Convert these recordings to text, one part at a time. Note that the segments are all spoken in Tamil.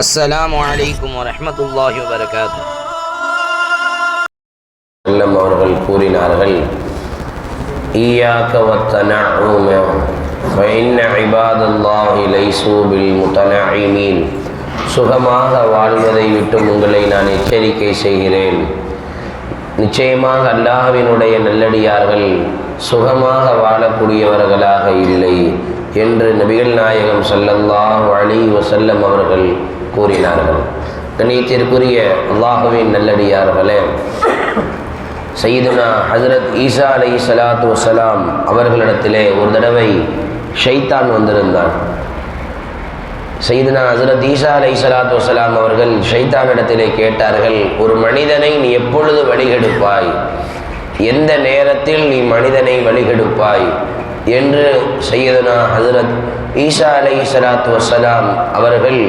அஸ்ஸலாமு அலைக்கும் வரஹ்மத்துல்லாஹி வபரகாத்துஹு. அவர்கள் கூறினார்கள், ஈயாக்க வத்தனஉம ஃபஇன்ன இபாதல்லாஹி லைஸூ பில் முத்தனஇமீன். சுகமாக வாழ்வதை விட்டு உங்களை நான் எச்சரிக்கை செய்கிறேன். நிச்சயமாக அல்லாஹ்வினுடைய நல்லடியார்கள் சுகமாக வாழக்கூடியவர்களாக இல்லை என்று நபிகள் நாயகம் ஸல்லல்லாஹு அலைஹி வஸல்லம் அவர்கள் கூறினார்கள். கண்ணியத்திற்குரிய அல்லாஹ்வின் நல்லடியார்களே, சையதுனா ஹஜ்ரத் ஈசா அலைஹிஸ்ஸலாத்து வஸ்ஸலாம் அவர்களிடத்திலே ஒரு தடவை ஷைத்தான் வந்திருந்தான். சையதுனா ஹஜ்ரத் ஈசா அலைஹிஸ்ஸலாத்து வஸ்ஸலாம் அவர்கள் ஷைத்தானிடத்திலே கேட்டார்கள், ஒரு மனிதனை நீ எப்பொழுது வழிகெடுப்பாய், எந்த நேரத்தில் நீ மனிதனை வழிகெடுப்பாய் என்று சையதுனா ஹஜ்ரத் ஈசா அலைஹிஸ்ஸலாத்து வஸ்ஸலாம் அவர்கள்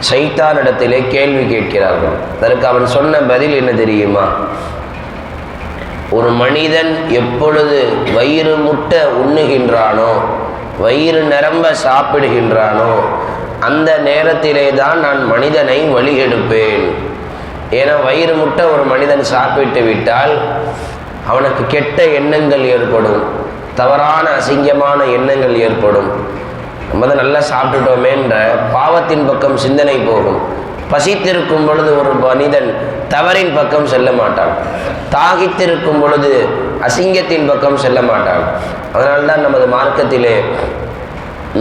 ஷைத்தானிடத்திலே கேள்வி கேட்கிறார்கள். அதற்கு அவன் சொன்ன பதில் என்ன தெரியுமா? ஒரு மனிதன் எப்பொழுது வயிறு முட்ட உண்ணுகின்றானோ, வயிறு நிரம்ப சாப்பிடுகின்றானோ, அந்த நேரத்திலே தான் நான் மனிதனை வழிகெடுப்பேன். ஏன்னா வயிறு முட்ட ஒரு மனிதன் சாப்பிட்டு விட்டால் அவனுக்கு கெட்ட எண்ணங்கள் ஏற்படும், தவறான அசிங்கமான எண்ணங்கள் ஏற்படும். நம்ம தான் நல்லா சாப்பிட்டுட்டோமேன்ற பாவத்தின் பக்கம் சிந்தனை போகும். பசித்திருக்கும் பொழுது ஒரு மனிதன் தவறின் பக்கம் செல்ல மாட்டான், தாகித்திருக்கும் பொழுது அசிங்கத்தின் பக்கம் செல்ல மாட்டான். அதனால்தான் நமது மார்க்கத்திலே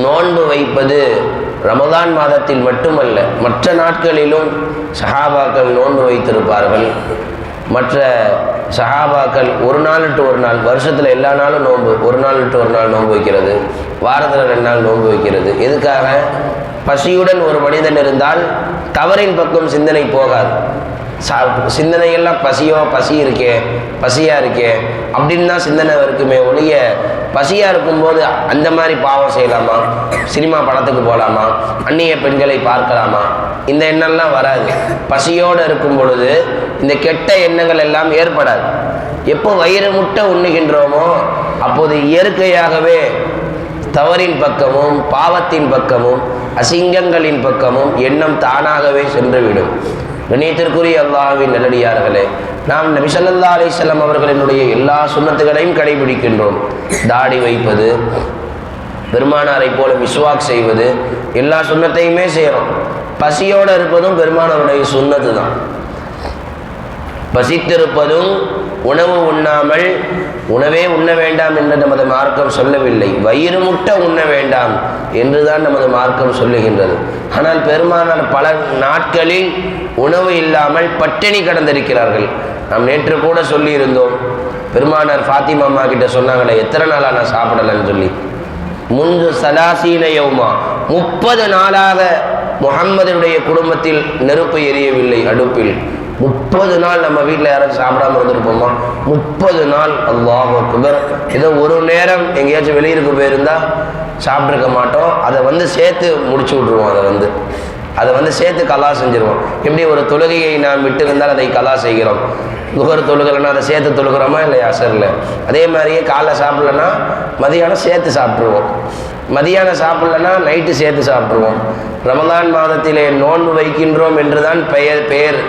நோன்பு வைப்பது ரமதான் மாதத்தில் மட்டுமல்ல, மற்ற நாட்களிலும் சஹாபாக்கள் நோன்பு வைத்திருப்பார்கள். மற்ற சஹாபாக்கள் ஒரு நாள் விட்டு ஒரு நாள், வருஷத்தில் எல்லா நாளும் நோன்பு, ஒரு நாள் விட்டு ஒரு நாள் நோன்பு வைக்கிறது, வாரத்தில் 2 நாள் நோன்பு வைக்கிறது. எதுக்காக? பசியுடன் ஒரு மனிதன் இருந்தால் தவறின் பக்கம் சிந்தனை போகாது. சிந்தனையெல்லாம் பசி இருக்கே, பசியாக இருக்கே அப்படின்னு தான் சிந்தனை இருக்குமே ஒழிய, பசியாக இருக்கும்போது அந்த மாதிரி பாவம் செய்யலாமா, சினிமா படத்துக்கு போகலாமா, அந்நிய பெண்களை பார்க்கலாமா, இந்த எண்ணம்லாம் வராது. பசியோடு இருக்கும் பொழுது இந்த கெட்ட எண்ணங்கள் எல்லாம் ஏற்படாது. எப்போ வயிறு முட்டை உண்ணுகின்றோமோ அப்போது இயற்கையாகவே தவறின் பக்கமும் பாவத்தின் பக்கமும் அசிங்கங்களின் பக்கமும் எண்ணம் தானாகவே சென்றுவிடும். கண்ணியத்திற்குரிய அல்லாஹ்வின் நல்லடியார்களே, நாம் நபி ஸல்லல்லாஹு அலைஹி வஸல்லம் அவர்களினுடைய எல்லா சுன்னத்துகளையும் கடைபிடிக்கின்றோம். தாடி வைப்பது, பெருமானாரை போல மிஸ்வாக் செய்வது, எல்லா சுன்னத்தையுமே செய்கிறோம். பசியோடு இருப்பதும் பெருமானாருடைய சுன்னத்து தான். பசித்திருப்பதும் உணவு உண்ணாமல் உணவே உண்ண வேண்டாம் என்று நமது மார்க்கம் சொல்லவில்லை, வயிறு முட்ட உண்ண வேண்டாம் என்றுதான் நமது மார்க்கம் சொல்லுகின்றது. ஆனால் பெருமானார் பல நாட்களில் உணவு இல்லாமல் பட்டினி கடந்திருக்கிறார்கள். நாம் நேற்று கூட சொல்லியிருந்தோம், பெருமானார் ஃபாத்திமா அம்மா கிட்ட சொன்னாங்களே, எத்தனை நாளாக நான் சாப்பிடலன்னு சொல்லி. முன்பு சலாசீன யௌமா, 30 நாளாக முஹம்மதுடைய குடும்பத்தில் நெருப்பு எரியவில்லை அடுப்பில். 30 நாள் நம்ம வீட்டில் யாராச்சும் சாப்பிடாம இருந்திருப்போமா? 30 நாள். அல்லாஹ் அக்பர். ஏதோ ஒரு நேரம் எங்கேயாச்சும் வெளியிருக்கு போயிருந்தா சாப்பிட்ருக்க மாட்டோம். அதை சேர்த்து முடிச்சு விட்ருவோம். அதை சேர்த்து கலா செஞ்சிருவோம். எப்படி ஒரு தொழுகையை நாம் விட்டு இருந்தால் அதை கலா செய்கிறோம், துஹர் தொழுகலைன்னா அதை சேர்த்து தொழுகிறோமா இல்லையா? அசரில் அதே மாதிரியே காலைல சாப்பிட்லன்னா மதியானம் சேர்த்து சாப்பிட்ருவோம், மதியானம் சாப்பிட்லன்னா நைட்டு சேர்த்து சாப்பிட்ருவோம். ரமலான் மாதத்திலே நோன்பு வைக்கின்றோம் என்றுதான் பெயர்.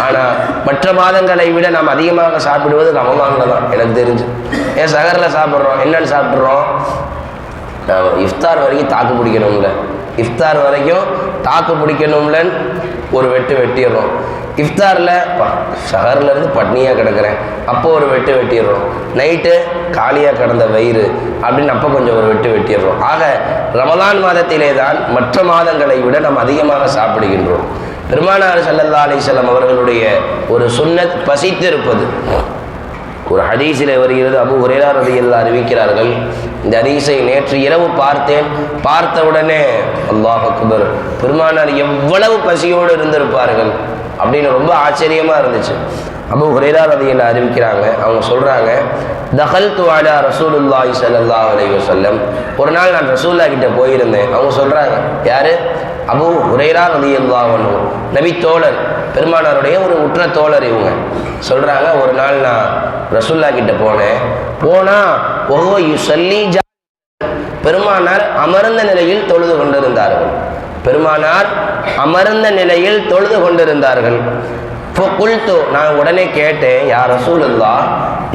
ஆனால் மற்ற மாதங்களை விட நாம் அதிகமாக சாப்பிடுவது ரமலானில் தான் எனக்கு தெரிஞ்சு. ஏன் சகரில் சாப்பிட்றோம், என்னென்னு சாப்பிட்றோம்? இஃப்தார் வரைக்கும் தாக்கு பிடிக்கணும்ல, இஃப்தார் வரைக்கும் தாக்கு பிடிக்கணும்லன்னு ஒரு வெட்டிடுறோம். இஃப்தாரில் சஹரில் இருந்து பட்னியாக கிடக்கிறேன், அப்போ ஒரு வெட்டிடுறோம். நைட்டு காலியாக கிடந்த வயிறு அப்படின்னு அப்போ கொஞ்சம் ஒரு வெட்டிடுறோம். ஆக ரமலான் மாதத்திலே தான் மற்ற மாதங்களை விட நாம் அதிகமாக சாப்பிடுகின்றோம். பெருமானார் ஸல்லல்லாஹு அலைஹி வஸல்லம் அவர்களுடைய ஒரு சுன்னத் பசித்திருப்பது. ஒரு ஹதீஸில் வருகிறது, அபூ ஹுரைரா ரலியல்லாஹு அறிவிக்கிறார்கள், இந்த ஹதீஸை நேற்று இரவு பார்த்தேன், பார்த்தவுடனே அல்லாஹ் அக்பர், பெருமானார் எவ்வளவு பசியோடு இருந்திருப்பார்கள் அப்படின்னு ரொம்ப ஆச்சரியமாக இருந்துச்சு. அபூ ஹுரைரா ரலியல்லாஹு அறிவிக்கிறாங்க, அவங்க சொல்கிறாங்க, தகல்து அலா ரசூலுல்லாஹி ஸல்லல்லாஹு அலைஹி வஸல்லம், ஒரு நாள் நான் ரசூலுல்லாஹ் கிட்ட போயிருந்தேன். அவங்க சொல்கிறாங்க, யார்? அபூ ஹுரைரா ரலியல்லாஹு அன்ஹு, நபி தோழர், பெருமானாருடைய ஒரு உற்ற தோழர். இவங்க சொல்கிறாங்க, ஒரு நாள் நான் ரசூலுல்லாஹ் கிட்ட போனால் பெருமானார் அமர்ந்த நிலையில் தொழுது கொண்டிருந்தார்கள். பெருமானார் அமர்ந்த நிலையில் தொழுது கொண்டிருந்தார்கள். ஃபகுல்து, நான் உடனே கேட்டேன், யா ரசூலுல்லாஹ்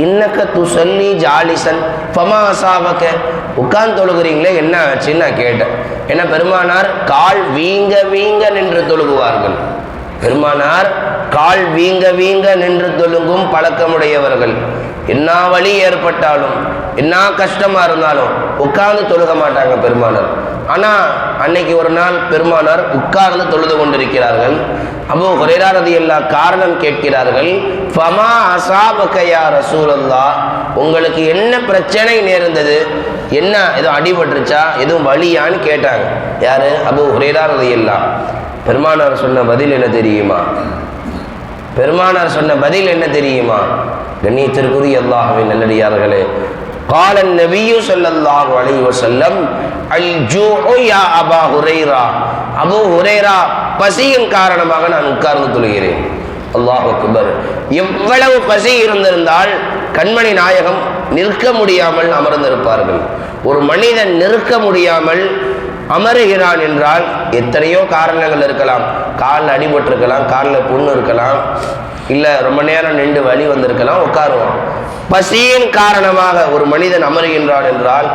இன்னக்க துஸல்லி ஜாலிசன் ஃபமா அஸாபக, உட்கார்ந்து தொழுகிறீங்களே என்ன ஆச்சுன்னு நான் கேட்டேன். ஏன்னா பெருமானார் கால் வீங்க வீங்க நின்று தொழுகுவார்கள். பெருமானார் கால் வீங்க வீங்க நின்று தொழுங்கும் பழக்கமுடையவர்கள். என்ன வழி ஏற்பட்டாலும் என்ன கஷ்டமா இருந்தாலும் உட்கார்ந்து தொழுக மாட்டாங்க பெருமானார். ஆனா அன்னைக்கு ஒரு நாள் பெருமானார் உட்கார்ந்து தொழுது கொண்டிருக்கிறார்கள். அபூ ஹுரைரா ரலியல்லாஹு காரணம் கேட்கிறார்கள். ஃபமா அஸாபக யா ரசூலல்லாஹ், உங்களுக்கு என்ன பிரச்சனை நேர்ந்தது, என்ன எதுவும் அடிபட்டுருச்சா, எதுவும் வலியான்னு கேட்டாங்க. யாரு? அபூ ஹுரைரா ரலியல்லாஹு. பெருமானார் சொன்ன பதில் என்ன தெரியுமா? பெருமானார் சொன்ன பதில் என்ன தெரியுமா? கண்ணியத்திற்குரிய அல்லாஹ்வின் நல்லடியார்களே, قال النبي صلى الله عليه وسلم الجوع يا ابا هريره, அபூ ஹுரைரா பசியின் காரணமாக நான் உட்கார்ந்து தொழுகிறேன். அல்லாஹ் அக்பர். எவ்வளவு பசி இருந்திருந்தால் கண்மணி நாயகம் நிற்க முடியாமல் அமர்ந்திருப்பார்கள். ஒரு மனிதன் நிற்க முடியாமல் அமருகிறான் என்றால் எத்தனையோ காரணங்கள் இருக்கலாம். காலில் அடிபட்டிருக்கலாம், காலில் புண்ணு இருக்கலாம், இல்லை ரொம்ப நேரம் நின்று வலி வந்திருக்கலாம், உட்காருவான். பசியின் காரணமாக ஒரு மனிதன் அமருகின்றான் என்றால்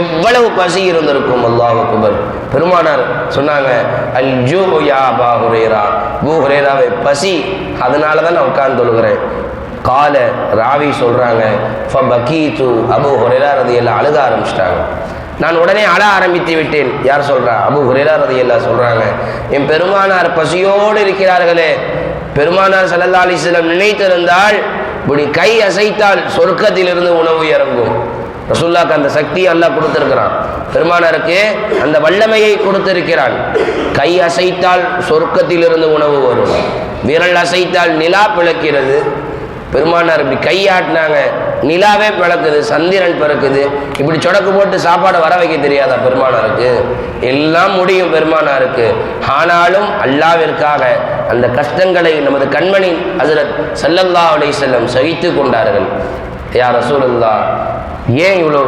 எவ்வளவு பசி இருந்திருக்கும். அல்லாஹ் அக்பர். பெருமானார் சொன்னாங்க, அல் ஜூ யா அபா ஹுரைரா, அபூ ஹுரைராவே பசி, அதனால தான் நான் உட்கார்ந்து தொழுகிறேன். கால ராவி சொல்றாங்க, ஃபபகீது, அபூ ஹுரைரா ரலியல்லாஹு அழுக ஆரம்பிச்சிட்டாங்க. நான் உடனே அழ ஆரம்பித்து விட்டேன். யார் சொல்றா? அபூ ஹுரைரா ரலியல்லாஹு சொல்றாங்க, என் பெருமானார் பசியோடு இருக்கிறார்களே, பெருமானார் ஸல்லல்லாஹு அலைஹி வஸல்லம் நினைத்திருந்தால் இப்படி கை அசைத்தால் சொர்க்கத்திலிருந்து உணவு இறங்கும். ரசூலுல்லாஹ்க்கு அந்த சக்தியை அல்லாஹ் கொடுத்திருக்கிறான். பெருமானாருக்கு அந்த வல்லமையை கொடுத்திருக்கிறான். கை அசைத்தால் சொர்க்கத்திலிருந்து உணவு வரும். விரல் அசைத்தால் நிலா பிளக்கிறது. பெருமானார் இப்படி கையாட்டினாங்க, நிலாவே பிளக்குது, சந்திரன் பிறக்குது. இப்படி சொடக்கு போட்டு சாப்பாடை வர வைக்க தெரியாதா பெருமானாருக்கு? எல்லாம் முடியும் பெருமானாருக்கு. ஆனாலும் அல்லாஹ்விற்காக அந்த கஷ்டங்களை நமது கண்மணி ஹஸரத் ஸல்லல்லாஹு அலைஹி வஸல்லம் சகித்து கொண்டார்கள். யா ரசூலுல்லாஹ், ஏன் இவ்வளோ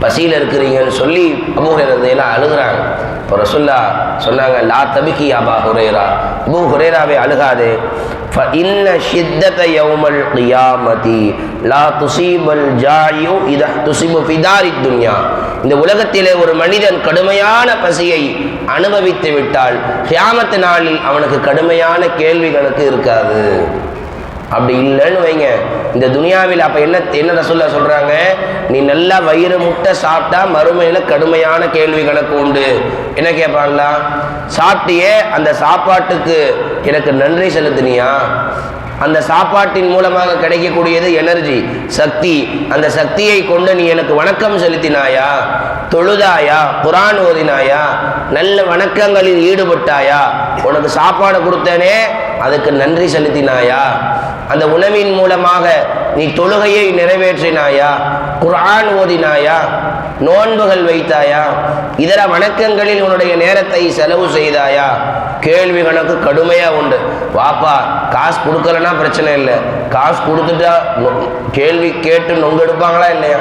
பசியில் இருக்கிறீங்கன்னு சொல்லி அபூ ஹுரைரா எல்லாம் அழுகிறாங்க. இப்போ ரசூலுல்லாஹ் சொன்னாங்க, லா தபிகி அபா ஹுரைரா, அபூ ஹுரைராவே அழுகாதே. فإن شدة يوم القيامة لا تصيب الجائع إذا تصيب في دار الدنيا. இந்த உலகத்திலே ஒரு மனிதன் கடுமையான பசியை அனுபவித்து விட்டால் கியாமத் நாளில் அவனுக்கு கடுமையான கேள்விகளுக்கு இருக்காது. அப்படி இல்லைன்னு வைங்க, இந்த துனியாவில் அப்போ என்ன ரசூலுல்லாஹ் சொல்கிறாங்க, நீ நல்லா வயிறு முட்டை சாப்பிட்டா மறுமையில் கடுமையான கேள்வி கணக்கு உண்டு. என்ன கேட்பாங்களா? சாப்பிட்டியே, அந்த சாப்பாட்டுக்கு எனக்கு நன்றி செலுத்தினியா? அந்த சாப்பாட்டின் மூலமாக கிடைக்கக்கூடியது எனர்ஜி, சக்தி. அந்த சக்தியை கொண்டு நீ எனக்கு வணக்கம் செலுத்தினாயா, தொழுதாயா, குர்ஆன் ஓதினாயா, நல்ல வணக்கங்களில் ஈடுபட்டாயா, உனக்கு சாப்பாடு கொடுத்தனே அதுக்கு நன்றி செலுத்தினாயா, அந்த உணவின் மூலமாக நீ தொழுகையை நிறைவேற்றினாயா, குர்ஆன் ஓதினாயா, நோன்புகள் வைத்தாயா, இதர வணக்கங்களில் உன்னுடைய நேரத்தை செலவு செய்தாயா? கேள்வி கணக்கு கடுமையா உண்டு. வாப்பா காசு கொடுக்கலன்னா பிரச்சனை இல்லை, காசு கொடுத்துட்டா கேள்வி கேட்டு நொங்கு எடுப்பாங்களா இல்லையா?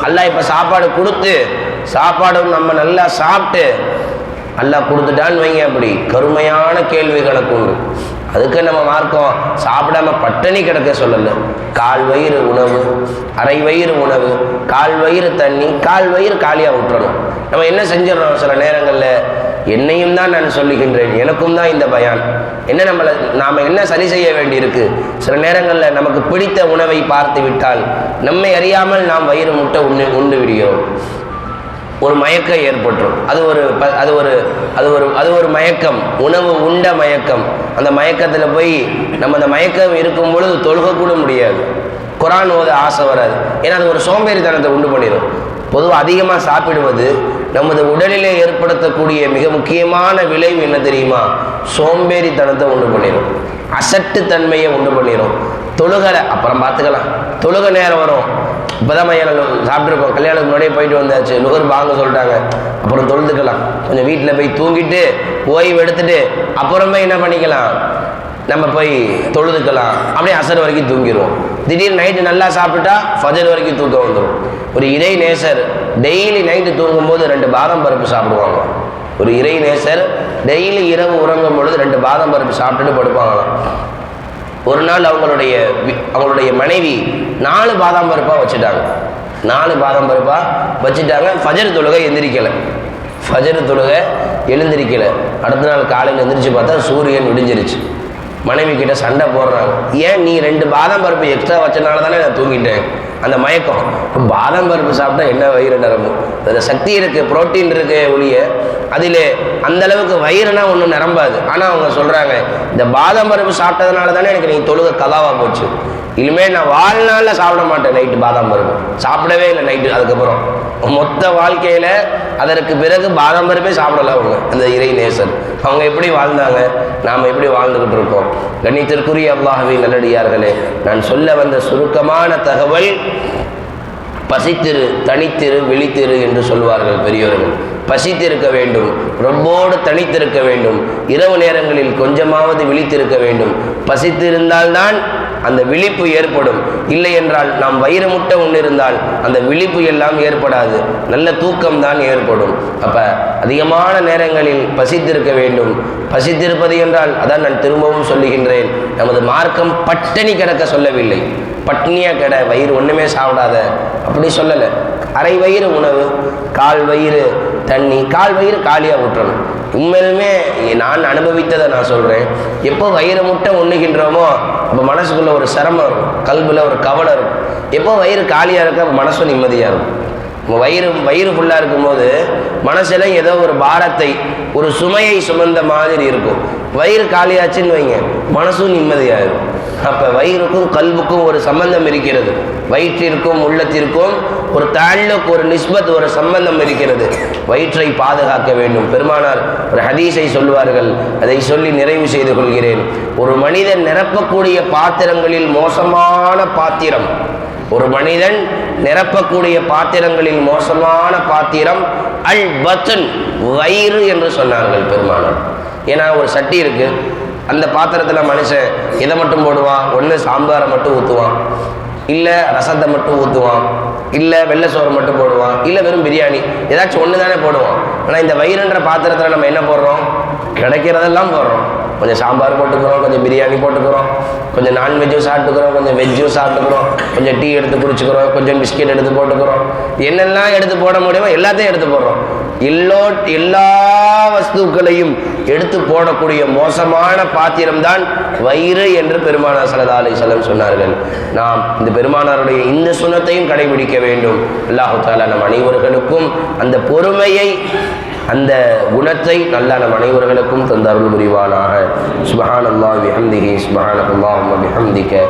அல்லாஹ் இப்ப சாப்பாடு கொடுத்து, சாப்பாடு நம்ம நல்லா சாப்பிட்டு அல்லாஹ் கொடுத்துட்டான்னு வைங்க, அப்படி கருமையான கேள்வி கணக்கு உண்டு. அதுக்கு நம்ம மார்க்கம் சாப்பிடாம பட்டினி கிடக்க சொல்லல. கால் வயிறு உணவு, அரை வயிறு உணவு, கால் வயிறு தண்ணி, கால் வயிறு காலியாக விட்டுறணும். நம்ம என்ன செஞ்சிடறோம் சில நேரங்களில், என்னையும் தான் நான் சொல்லுகின்றேன், எனக்கும் தான் இந்த பயான், என்ன நாம் என்ன சரி செய்ய வேண்டியிருக்கு. சில நேரங்களில் நமக்கு பிடித்த உணவை பார்த்து விட்டால் நம்மை அறியாமல் நாம் வயிறு முட்டை உண்டு விடுகிறோம். ஒரு மயக்கம் ஏற்பட்டுரும். அது ஒரு மயக்கம், உணவு உண்ட மயக்கம். அந்த மயக்கத்தில் போய் நம்ம அந்த மயக்கம் இருக்கும் பொழுது தொழுக கூட முடியாது, குர்ஆன் ஓத ஆசை வராது. ஏன்னா அது ஒரு சோம்பேறித்தனத்தை உண்டு பண்ணிடும். பொதுவாக அதிகமாக சாப்பிடுவது நமது உடலிலே ஏற்படுத்தக்கூடிய மிக முக்கியமான விளைவு என்ன தெரியுமா? சோம்பேறித்தனத்தை உண்டு பண்ணிடும், அசட்டு தன்மையை உண்டு பண்ணிடும். தொழுகலை அப்புறம் பார்த்துக்கலாம், தொழுக நேரம் வரும், இப்போதான் மையம் சாப்பிட்ருக்கோம், கல்யாணத்துக்கு முன்னாடியே போயிட்டு வந்தாச்சு, நுகர் வாங்க சொல்லிட்டாங்க, அப்புறம் தொழுதுக்கலாம், கொஞ்சம் வீட்டில் போய் தூங்கிட்டு ஓய்வு எடுத்துட்டு அப்புறமே என்ன பண்ணிக்கலாம், நம்ம போய் தொழுதுக்கலாம். அப்படியே அசர் வரைக்கும் தூங்கிடுவோம். திடீர்னு நைட்டு நல்லா சாப்பிட்டா ஃபஜர் வரைக்கும் தூக்கம் வந்துடும். ஒரு இறை நேசர் டெய்லி நைட்டு தூங்கும்போது 2 பாதாம் பருப்பு சாப்பிடுவாங்க. ஒரு இறை நேசர் டெய்லி இரவு உறங்கும் பொழுது 2 பாதாம் பருப்பு சாப்பிட்டுட்டு படுப்பாங்களாம். ஒரு நாள் அவங்களுடைய மனைவி 4 பாதாம் பருப்பாக வச்சுட்டாங்க. 4 பாதாம் பருப்பாக வச்சுட்டாங்க. ஃபஜர் தொழுகை எழுந்திரிக்கலை. அடுத்த நாள் காலையில் எந்திரிச்சு பார்த்தா சூரியன் விடிஞ்சிருச்சு. மனைவி கிட்ட சண்டை போடுறாங்க. ஏன் நீ 2 பாதாம் பருப்பு எக்ஸ்ட்ரா வச்சனால தானே நான் தூங்கிட்டேன். அந்த மயக்கம். பாதாம் பருப்பு சாப்பிட்டா என்ன வயிறு நிரம்பும்? அதில் சக்தி இருக்குது, புரோட்டீன் இருக்கு ஒழிய அதில் அந்த அளவுக்கு வயிறுனா ஒன்றும் நிரம்பாது. ஆனால் அவங்க சொல்கிறாங்க, இந்த பாதாம் பருப்பு சாப்பிட்டதுனால தானே எனக்கு நீ தொழுகை கலாவாக போச்சு. இனிமேல் நான் வாழ்நாளில் சாப்பிட மாட்டேன் நைட்டு பாதாம் பருப்பு. சாப்பிடவே இல்லை நைட்டு. அதுக்கப்புறம் மொத்த வாழ்க்கையில் அதற்கு பிறகு பாதாம் பருப்பே சாப்பிடல அவங்க. அந்த இறை நேசர் அவங்க எப்படி வாழ்ந்தாங்க, நாம் எப்படி வாழ்ந்துக்கிட்டு இருக்கோம்? கண்ணியத்திற்குரிய அல்லாஹ்வின் நல்லடியார்களே, நான் சொல்ல வந்த சுருக்கமான தகவல், பசித்திரு, தனித்திரு, விழித்திரு என்று சொல்வார்கள் பெரியோர்கள். பசித்திருக்க வேண்டும், ரொம்போடு தனித்திருக்க வேண்டும், இரவு நேரங்களில் கொஞ்சமாவது விழித்திருக்க வேண்டும். பசித்திருந்தால்தான் அந்த விழிப்பு ஏற்படும். இல்லை என்றால் நாம் வயிறு முட்டை ஒன்று இருந்தால் அந்த விழிப்பு எல்லாம் ஏற்படாது, நல்ல தூக்கம் தான் ஏற்படும். அப்போ அதிகமான நேரங்களில் பசித்திருக்க வேண்டும். பசித்திருப்பது என்றால் அதான் நான் திரும்பவும் சொல்லுகின்றேன், நமது மார்க்கம் பட்டினி கிடக்க சொல்லவில்லை. பட்னியாக கிட, வயிறு ஒன்றுமே சாப்பிடாத அப்படி சொல்லலை. அரை வயிறு உணவு, 1/4 வயிறு தண்ணி, 1/4 வயிறு காலியாக விட்டுறணும். உண்மையிலுமே நான் அனுபவித்ததை நான் சொல்கிறேன். எப்போ வயிறு முட்டை உண்ணுகின்றோமோ அப்போ மனசுக்குள்ளே ஒரு சிரமம் இருக்கும், கல்பில் ஒரு கவலை இருக்கும். எப்போ வயிறு காலியாக இருக்க அப்போ மனசும் நிம்மதியாக இருக்கும். வயிறு ஃபுல்லாக இருக்கும்போது மனசில் ஏதோ ஒரு பாரத்தை, ஒரு சுமையை சுமந்த மாதிரி இருக்கும். வயிறு காலியாச்சுன்னு வைங்க, மனசும் நிம்மதியாகிடும். அப்போ வயிறுக்கும் கல்புக்கும் ஒரு சம்பந்தம் இருக்கிறது. வயிற்றிற்கும் உள்ளத்திற்கும் ஒரு தாழ்லுக்கு, ஒரு நிஸ்பத், ஒரு சம்பந்தம் இருக்கிறது. வயிற்றை பாதுகாக்க வேண்டும். பெருமானார் ஒரு ஹதீஸை சொல்வார்கள், அதை சொல்லி நிறைவு செய்து கொள்கிறேன். ஒரு மனிதன் நிரப்பக்கூடிய பாத்திரங்களில் மோசமான பாத்திரம், ஒரு மனிதன் நிரப்பக்கூடிய பாத்திரங்களில் மோசமான பாத்திரம் அல் பத்ன், வயிறு என்று சொன்னார்கள் பெருமானார். ஏன்னா ஒரு சட்டி இருக்கு, அந்த பாத்திரத்தில் மனுஷன் எதை மட்டும் போடுவான்? ஒன்று சாம்பாரை மட்டும் ஊற்றுவான், இல்லை ரசத்தை மட்டும் ஊற்றுவான், இல்லை வெள்ளை சோறு மட்டும் போடுவான், இல்லை வெறும் பிரியாணி, ஏதாச்சும் ஒன்று தானே போடுவான். ஆனால் இந்த வயிறுன்ற பாத்திரத்தில் நம்ம என்ன போடுறோம்? கிடைக்கிறதெல்லாம் போடுறோம். கொஞ்சம் சாம்பார் போட்டுக்கிறோம், கொஞ்சம் பிரியாணி போட்டுக்கிறோம், கொஞ்சம் நான்வெஜ்ஜும் சாப்பிட்டுக்கிறோம், கொஞ்சம் வெஜ்ஜும் சாப்பிட்டுக்கிறோம், கொஞ்சம் டீ எடுத்து குடிச்சுக்கிறோம், கொஞ்சம் பிஸ்கெட் எடுத்து போட்டுக்கிறோம். என்னெல்லாம் எடுத்து போட முடியுமோ எல்லாத்தையும் எடுத்து போடுறோம். எல்லா வஸ்துக்களையும் எடுத்து போடக்கூடிய மோசமான பாத்திரம்தான் வயிறு என்று பெருமானார் ஸல்லல்லாஹு அலைஹி வஸல்லம் சொன்னார்கள். நாம் இந்த பெருமானாருடைய இந்த சுன்னத்தையும் கடைபிடிக்க வேண்டும். அல்லாஹ் தஆலா நம் அனைவர்களுக்கும் அந்த பொறுமையை, அந்த குணத்தை நல்லா நம் அனைவர்களுக்கும் தந்தருள் புரிவானாக. சுப்ஹானல்லாஹி வபிஹம்திஹி, சுப்ஹானல்லாஹி வபிஹம்திக.